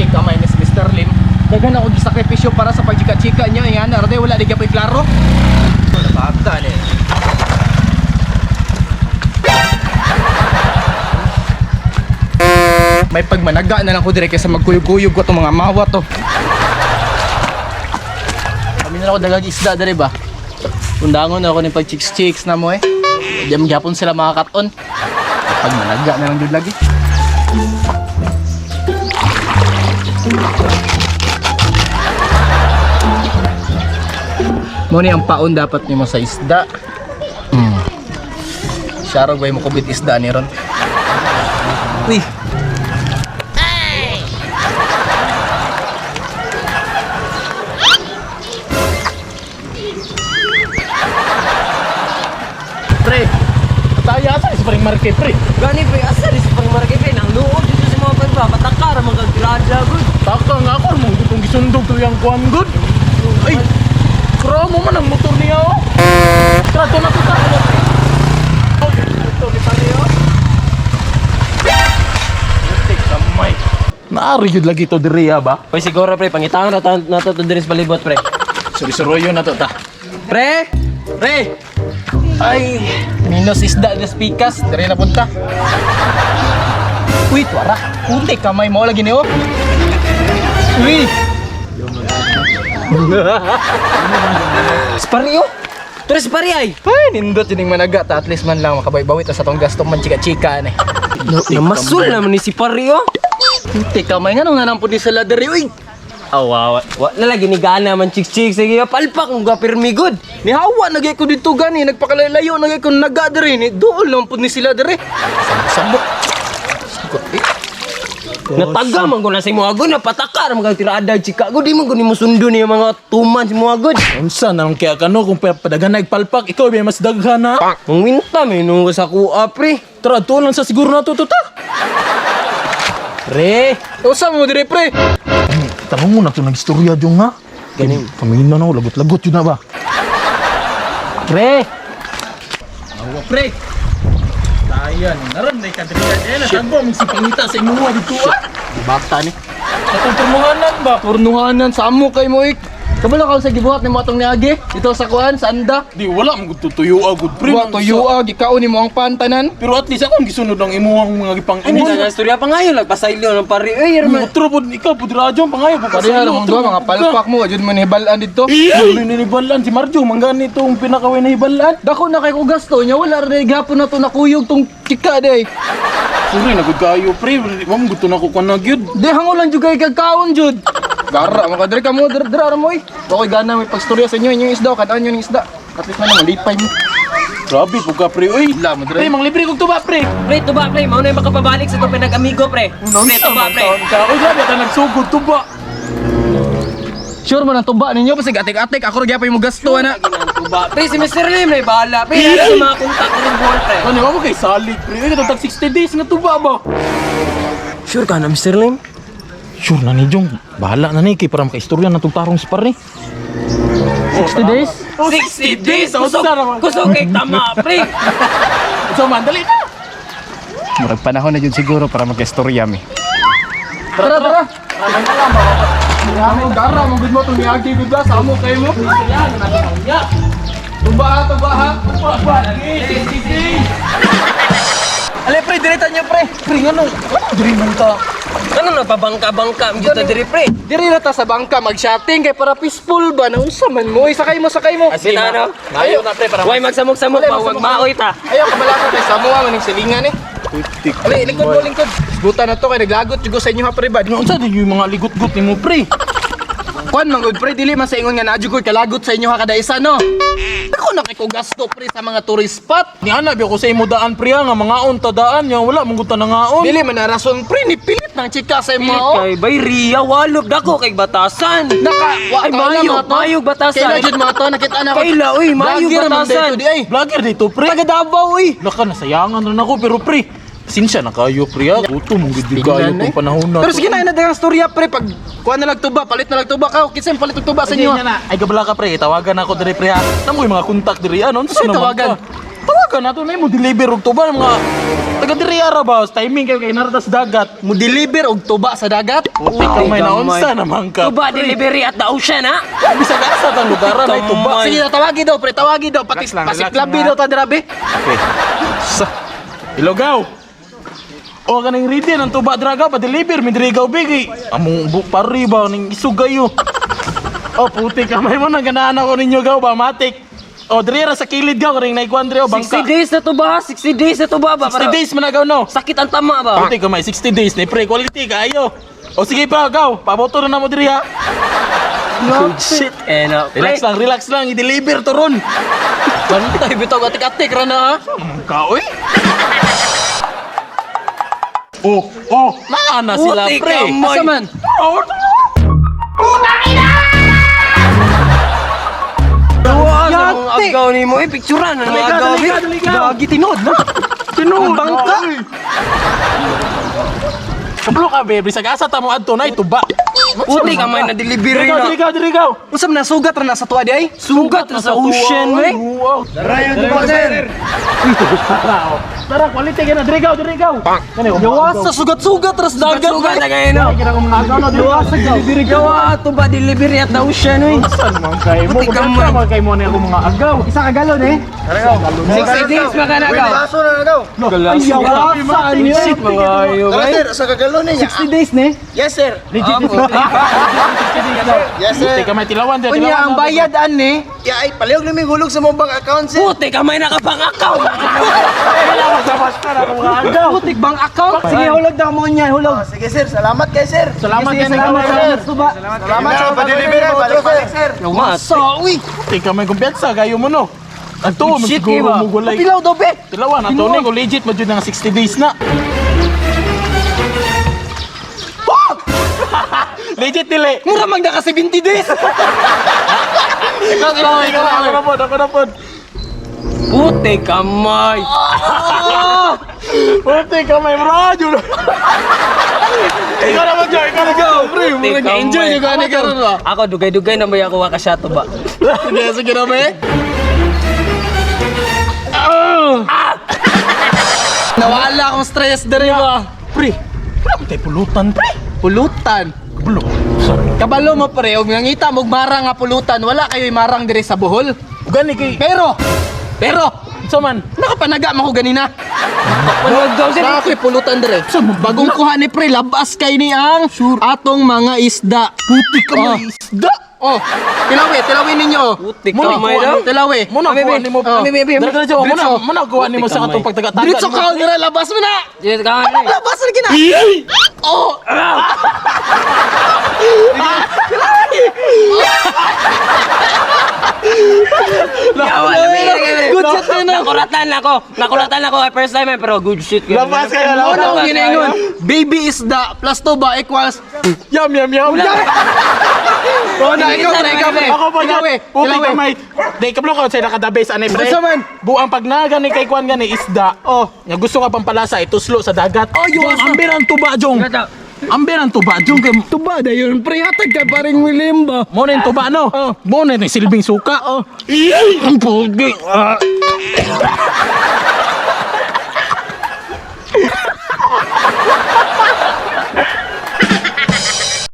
Putik kamay ni si Mr. Lim. Daghan ako gisakripisyo para sa pagchika-chika niya. Yan, arde wala di kapoy klaro. Bata ni. May pagmanaga na lang ko dire kaysa magkuyog-kuyog ko itong mga mawa to. Kami na ako dagang isda dire ba? Kundangon na ako ng pag-chicks-chicks na mo eh. Diyan magyapon sila mga katon. Pagmanaga na lang dun lagi. Muna ang paon dapat nimo sa isda. Sharog ba mo kubit isda ni ron? Uy. Pre, taya sa isparing market pre. Gani pre, asa di sa pangmarket pre, nang luod dito sa mga pagba, patakar mga grada good. Taka nga ako, mong gutong gisundog to yung kuhan good. Ay, kromo man ang motor niya oh. Trato na kita. Ito, kita niyo. Butik kamay. Naari yun lagi to diri ba? Oy siguro pre, pangitangan na to diri sa palibot pre. Suri-suroyo na to ta. Pre! Pre! Ay, minus isda na spikas. Dari na punta. Uy, tuwara. Putik kamay mo lagi niyo. Uy. Spari oh! Tres pari ay! Ay, nindot yun yung managa. Ta at least man lang makabay-bawit sa tong gastong man chika-chika ni. Namasul naman ni si pari oh! Putik kamay nga nung nanampun di sa ladder. Uy. Awawa. Wa na lagi ni gana man chicks-chicks. Sige, palpak ang gapirmi good. Ni hawa nagay ko dito gani. Nagpakalayo nagay ko naga diri ni. Dool lang pud ni sila diri. Sambok. Sambok. Nataga man ko na si mga good. Napatakar mga tirada chika good. Di mo ko ni mo sundo ni mga tuman si mga good. Unsa nang kaya kano kung padagan nagpalpak ikaw may mas daghan na. Ang winta may nung sa kuha pre. Tara tulan sa siguro na to ta. Pre! Usa mo diri pre. Tanong mo na to nagistorya jong ha. Ganing. Pamina na lagot-lagot yun na ba? Pre! Awa pre. Tayan, naran na ikadriya dyan. Saan ba mong sipangita sa imuha dito ah? Bata ni. Katong turmuhanan ba? Turnuhanan sa amo kay mo ik. Kabalo ka sa gibuhat ni mo atong niagi dito sa kuan sa anda. Di wala mong tutuyo agud pre. Wa tuyuag ikaon nimo ang pantanan. Pero at least ako ang gisunod ang imuhang mga gipang Hindi na istorya pa ngayon, nagpasailo ng pari. Ay, Mga tropod ikaw pud radyo pangayo pa Pareha lang mga mga palpak mo, adjud man hibalan dito. Dili ni balan si Marjo manggani itong pinakaway na hibalan. Dako na kay ko gasto nya wala ra gihapon na to nakuyog tong chika day. Suri nagud kayo pre, mamo gusto na ko kana gyud. Di hango lang jud kay kagkaon jud. Gara mga diri ka mo dira mo Ako'y gana may pagstorya sa inyo inyong isda o kadaan yung isda. At least man malipay mo. Grabe po ka pre, uy. Wala mo Pre, diri. mang libre kong tuba pre. Pre, tuba pre, mauna yung makapabalik sa itong pinag-amigo pre. Pre, tuba pre. Uy, grabe ka nagsugod tuba. Sure man ang tuba ninyo kasi atik-atik ako ra gyapon mo gasto na. Tuba. Pre, si Mr. Lim na bahala. Pre, ano sa mga kontak na rin buwan pre. Ano mo kay salig pre, uy katong tag 60 days nga tuba ba? Sure ka na Mr. Lim? Sure na ni Jong. Bahala na ni kay para makaistorya na tong tarong si pare. 60 days? 60 days! Kusog naman. Kusog kay tama pre. So man, dali na. Murag panahon na jud siguro para magka-istorya mi. Tara, tara. Amo gara mo gud mo tong niagi gud ba sa amo kay mo. Tuba ha. Tuba. Ale pre, direta niyo pre. Pre, ano? Diri man ta. Ano na pabangka-bangka ang dito diri pre? Diri na ta sa bangka mag-shopping kay para peaceful ba na unsa man mo. Sakay mo. Asin ano? Mayo na pre para Huwag magsamok-samok pa, huwag maoy ta. Ayaw kabalaka kay Samoa maning silingan eh. putik. Ali, lingkod. Buta na to kay naglagot jugo sa inyo ha pre ba. Unsa di yung mga ligot-got nimo pre? Kuan mangod pre dili man sa ingon nga naadyo ko kalagot sa inyo ha kada isa no. Ako na kay ko gasto pre sa mga tourist spot. Ni ana ko sa imo daan pre nga mga unta daan nya wala mong gutan nga on. Dili man na rason pre ni pilit nang chika sa imo oh. Kay bay Ria walop dako kay batasan. Ay mayog batasan. Kaya jud mga to nakita na ko. Kaila uy mayog batasan. Di ay. Vlogger dito pre. Taga Davao uy. Laka nasayangan rin ako pero pre. Sinsya na kayo pre ha. Gusto mong gid kayo tong panahon na. Pero sige na dagang storya pre pag kuha na lang tuba, palit na lang tuba ka. Kinsa palit og tuba sa inyo. Ay gabala ka pre, tawagan ako diri pre ha. Namoy mga kontak diri ano? Unsa Ay, naman tawagan? ka? Tawagan nato na mo deliver og tuba mga Taga diri ara ba? Timing kayo kay nartas dagat. Mo deliver og tuba sa dagat. Puti ka may naunsa naman ka. Tuba delivery at the ocean ha. Bisa ka sa tang lugaran ay tuba. Sige na tawagi daw, pre, tawagi daw. Pati Relax lang, relax pasiklabi lang, daw ta dirabe. Okay. Sa Ilogaw. O kaning ready ng tuba draga pa deliver mi drigaw bigi. Among pari ba ning isugayo. Oh puti ka may mo nang ganahan ako ninyo gaw ba matik. O diri ra sa kilid gaw kaning naikuan diri o 60 bangka. days na to ba? 60 days na to ba? 60 days man agaw no. Sakit ang tama ba? Puti ka may 60 days ni pre quality kayo. O sige pa gaw, paboto na mo diri ha. Good shit. Na, Relax lang, i-deliver to ron. Bantay bitaw atik-atik ra na ha. Kaoy. Oh, naana sila Puti pre. ka, Moy. Asa man? Tuwa sa mga agaw ni mo. Picturean ang mga agaw. Gagi tinod na. Tinod bangka. Kablo ka be, bisag asa ta mo adto na tuba. Puti ka may na-delivery na. Dirigaw. Unsa man sugat ra na sa tuwa di ay? Sugat na sa ocean, we. Wow. Tara, quality ka na, dirigaw. Kani ko. Yawas sa sugat-sugat ras dagat. Sugat na kayo no. Kira ko mga agaw na dirigaw. Delivery gawa to ba delivery at the ocean, we. Saan man kay mo? Puti ka, Kaya man kay mo na ako mga agaw. Isa ka galon eh. 60 days makanagaw. Ay yawas sa ano Shit mga ayo, Tara we. sir, sa kagalo niya. 60 days ne. Yes sir. Legit Yes sir. Puti ka may tilawan dyan. Unya ang bayad ani. Ya ay palihog na may hulog sa mong bank account sir. Puti ka may nakapang-akaw. Putik bang account? Sige hulog daw mo niya, hulog. Oh, sige sir, salamat kay sir. Salamat Sige, yan. salamat tuba. Salamat sa pa-deliver mo balik sir. Yawas sa uy. Puti ka may kumpiyansa, kayo mo no. Agto, Shit, siguro iba. mo gulay. Pilaw daw be. Tilawan, ato ni ko legit mo dyan ng 60 days na. Legit dili. Mura mag naka 70 days. Ako na po. Puti ka may. Puti ka may radyo. Ikaw naman dyan, ikaw naman dyan. Pre, Puti ka enjoy may. yung gani karon ba? Ako dugay-dugay na may ako wakasyato ba. Sige na be. Nawala akong stress dere ba? Pre, wala mo tayo pulutan, pre. Pulutan. Bulo. Sorry. Kabalo mo pre, og nangita mo marang nga pulutan, wala kayo'y marang dire sa Bohol. Gani kay... Pero Sa man? nakapanaga mo ko ganina. Panood daw sir. Sa ako'y pulutan dire. Bagong kuha ni pre, labas kay ni ang atong mga isda. Puti ka may isda. Oh, tilawin ninyo. Puti ka Muna, may daw. Tilawi. Muna kuha ni mo. Diretso, Diretso. muna kuha ni mo sa katong pagtaga-taga. Diretso ka dira, labas mo na. Yes, ka na. Labas na gina. Oh, Yawa na may. good shot na na. Nakulatan ako. First time eh, pero good shit. Labas kayo, labas. Ano ang ginaingon? Baby isda plus tuba equals Yum. Oh, na ikaw. Ako po dyan. Puti ka may. Di, kablo ko sa'yo nakadabes, anay pre. Basta man. Buang pag nagani kay Kwan gani isda. Oh, nga gusto ka pampalasa, ituslo sa dagat. Oh, yun. Ambir ang tuba, Jong. Ambir ang tuba, Jong. tuba da yun. Pre, hatag ka paring William ba? Mo na yung tuba, no? Mo na yung silbing suka. Ang pugi.